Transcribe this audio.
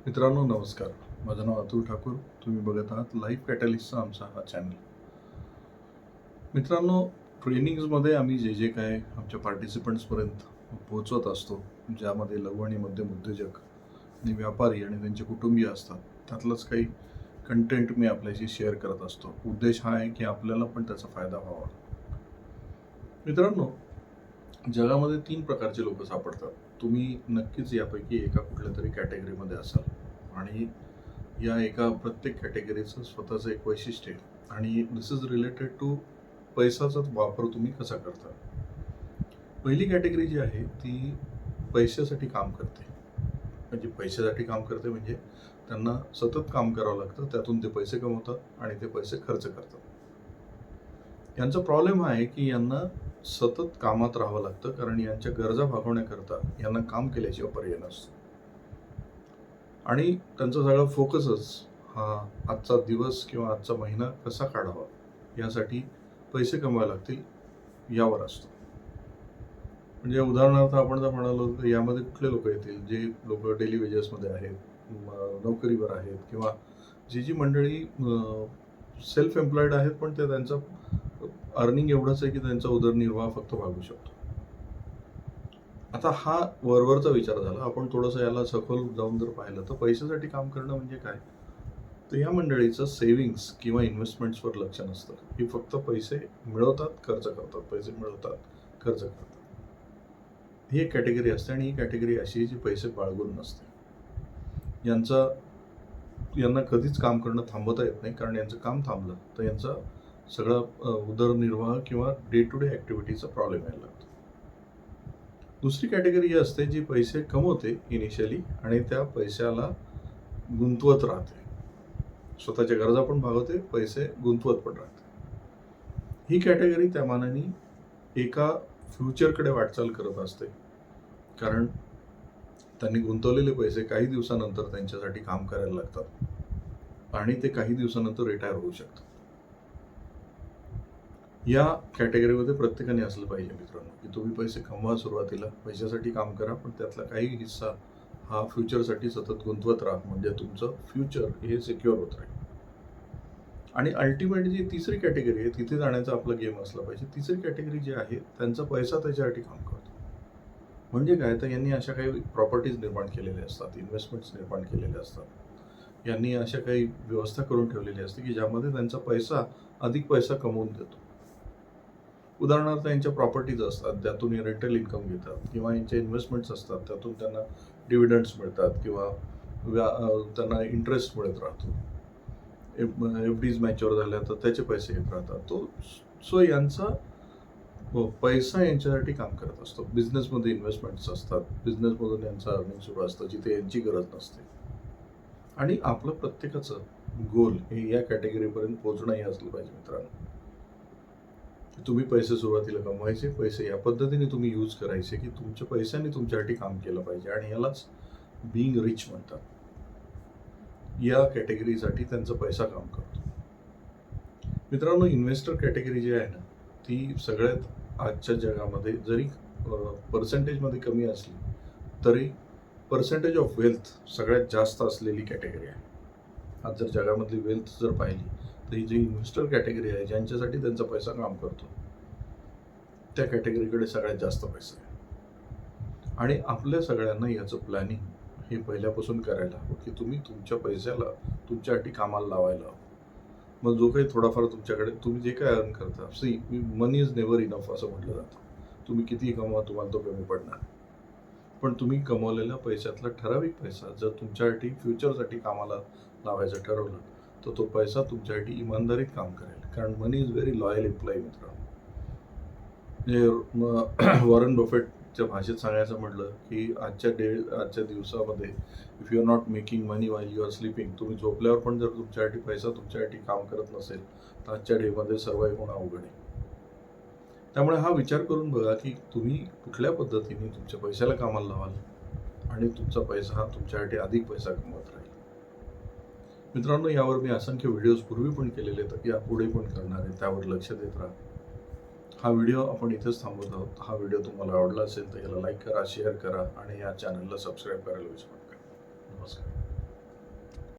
मित्रांनो नमस्कार. माझं नाव अतुल ठाकूर. तुम्ही बघत आहात लाईफ कॅटलिस्टचा आमचा हा चॅनल. मित्रांनो, ट्रेनिंग्समध्ये आम्ही जे जे काय आमच्या पार्टिसिपंट्सपर्यंत पोहोचवत असतो, ज्यामध्ये लघु आणि मध्यम उद्योजक आणि व्यापारी आणि त्यांचे कुटुंबीय असतात, त्यातलंच काही कंटेंट मी आपल्याशी शेअर करत असतो. उद्देश हा आहे की आपल्याला पण त्याचा फायदा व्हावा. मित्रांनो, जगामध्ये 3 प्रकारचे लोक सापडतात. तुम्ही नक्कीच यापैकी एका कुठल्या तरी कॅटेगरीमध्ये असाल आणि या एका प्रत्येक कॅटेगरीचं स्वतःचं एक वैशिष्ट्य आहे आणि दिस इज रिलेटेड टू पैशाचा वापर तुम्ही कसा करता. पहिली कॅटेगरी जी आहे ती पैशासाठी काम करते. म्हणजे पैशासाठी काम करते म्हणजे त्यांना सतत काम करावं लागतं, त्यातून ते पैसे कमवतात आणि ते पैसे खर्च करतात. यांचा प्रॉब्लेम हा आहे की यांना सतत कामात राहावं लागतं, कारण यांच्या गरजा भागवण्याकरता यांना काम केल्याशिवाय पर्याय नसतो आणि त्यांचा सगळा फोकसच हा आजचा दिवस किंवा आजचा महिना कसा काढावा यासाठी पैसे कमवावे लागतील यावर असतो. म्हणजे उदाहरणार्थ आपण जर म्हणालो तर यामध्ये कुठले लोक येतील, जे लोक डेली वेजेसमध्ये आहेत, नोकरीवर आहेत, किंवा जी मंडळी सेल्फ एम्प्लॉईड आहेत पण ते त्यांचं अर्निंग एवढंच आहे की त्यांचा उदरनिर्वाह फक्त भागू शकतो. आता हा वरवरचा विचार झाला. आपण थोडंसं याला सखोल जाऊन जर पाहिलं तर पैशासाठी काम करणं म्हणजे काय, तर या मंडळीचं सेव्हिंग्स किंवा इन्व्हेस्टमेंट्सवर लक्ष नसतं. ही फक्त पैसे मिळवतात, खर्च करतात, पैसे मिळवतात, खर्च करतात. ही एक कॅटेगरी असते आणि ही कॅटेगरी अशी आहे जी पैसे बाळगून नसते. यांना कधीच काम करणं थांबवता येत नाही, कारण यांचं काम थांबलं तर यांचा सगळा उदरनिर्वाह किंवा डे टू डे ॲक्टिव्हिटीचा प्रॉब्लेम यायला लागतो. दुसरी कॅटेगरी ही असते जी पैसे कमवते इनिशियली आणि त्या पैशाला गुंतवत राहते. स्वतःच्या गरजा पण भागवते, पैसे गुंतवत पण राहते. ही कॅटेगरी त्या मानाने एका फ्युचरकडे वाटचाल करत असते, कारण त्यांनी गुंतवलेले पैसे काही दिवसानंतर त्यांच्यासाठी काम करायला लागतात आणि ते काही दिवसानंतर रिटायर होऊ शकतात. या कॅटेगरीमध्ये प्रत्येकाने असलं पाहिजे मित्रांनो, की तुम्ही पैसे कमवा, सुरुवातीला पैशासाठी काम करा, पण त्यातला काही हिस्सा हा फ्युचरसाठी सतत गुंतवत राहा, म्हणजे तुमचं फ्युचर हे सिक्युअर होत राहील. आणि अल्टिमेट जी तिसरी कॅटेगरी आहे तिथे जाण्याचा आपला गेम असला पाहिजे. तिसरी कॅटेगरी जी आहे त्यांचा पैसा त्याच्यासाठी काम करतो. म्हणजे काय, तर यांनी अशा काही प्रॉपर्टीज निर्माण केलेल्या असतात, इन्व्हेस्टमेंट्स निर्माण केलेले असतात, यांनी अशा काही व्यवस्था करून ठेवलेली असते की ज्यामध्ये त्यांचा पैसा अधिक पैसा कमवून देतो. उदाहरणार्थ यांच्या प्रॉपर्टीज असतात, त्यातून रेंटल इन्कम घेतात, किंवा यांचे इन्व्हेस्टमेंट्स असतात, त्यातून त्यांना डिव्हिडंड्स मिळतात किंवा त्यांना इंटरेस्ट मिळत राहतो. एफ-डीज मॅच्युअर झाल्या तर त्याचे पैसे येत राहतात. सो यांचा पैसा यांच्यासाठी काम करत असतो. बिझनेसमध्ये इन्व्हेस्टमेंट्स असतात, बिझनेसमधून यांचं अर्निंग सुरू असतं जिथे यांची गरज नसते. आणि आपलं प्रत्येकाचं गोल हे या कॅटेगरीपर्यंत पोहोचणंही असलं पाहिजे मित्रांनो. तुम्ही पैसे सुरुवातीला कमवायचे, पैसे या पद्धतीने तुम्ही यूज करायचे की तुमच्या पैशाने तुमच्यासाठी काम केलं पाहिजे, आणि यालाच बिईंग रिच म्हणतात. या कॅटेगरीसाठी त्यांचा पैसा काम करतो. मित्रांनो, इन्व्हेस्टर कॅटेगरी जी आहे ना, ती सगळ्यात आजच्या जगामध्ये जरी पर्सेंटेजमध्ये कमी असली तरी पर्सेंटेज ऑफ वेल्थ सगळ्यात जास्त असलेली कॅटेगरी आहे. आज जर जगामधली वेल्थ जर पाहिली तर ही जी इन्व्हेस्टर कॅटेगरी आहे, ज्यांच्यासाठी त्यांचा पैसा काम करतो, त्या कॅटेगरीकडे सगळ्यात जास्त पैसा आहे. आणि आपल्या सगळ्यांना याचं प्लॅनिंग हे पहिल्यापासून करायला हवं की तुम्ही तुमच्या पैशाला तुमच्यासाठी कामाला लावायला हवं. मग जो काही थोडाफार तुमच्याकडे तुम्ही जे काय अर्न करता, मनी इज नेव्हर इनफ असं म्हटलं जातं. तुम्ही कितीही कमवा, तुम्हाला तो कमी पडणार. पण तुम्ही कमवलेल्या पैशातला ठराविक पैसा जर तुमच्यासाठी फ्युचरसाठी कामाला लावायचं ठरवलं तर तो पैसा तुमच्यासाठी इमानदारीत काम करेल, कारण मनी इज व्हेरी लॉयल एम्प्लॉई मित्रांनो. म्हणजे वॉरन बफेटच्या भाषेत सांगायचं म्हटलं की आजच्या दिवसामध्ये if you are not making money while you are sleeping, तुम्ही झोपल्यावर पण जर तुमच्यासाठी पैसा तुमच्यासाठी काम करत नसेल तर आजच्या डेमध्ये सर्वाईव्ह होणं अवघड आहे. त्यामुळे हा विचार करून बघा की तुम्ही कुठल्या पद्धतीने तुमच्या पैशाला कामाला लावाल आणि तुमचा पैसा हा तुमच्यासाठी अधिक पैसा कमवत राहील. मित्रांनो, यावर मी असंख्य व्हिडिओज पूर्वी पण केलेले आहेत, यापुढे पण करणार आहे. त्यावर लक्ष देत राहा. हा व्हिडिओ आपण इथेच थांबवत आहोत. हा व्हिडिओ तुम्हाला आवडला असेल तर याला लाईक करा, शेअर करा आणि या चॅनलला सबस्क्राईब करायला विसरू नका. नमस्कार.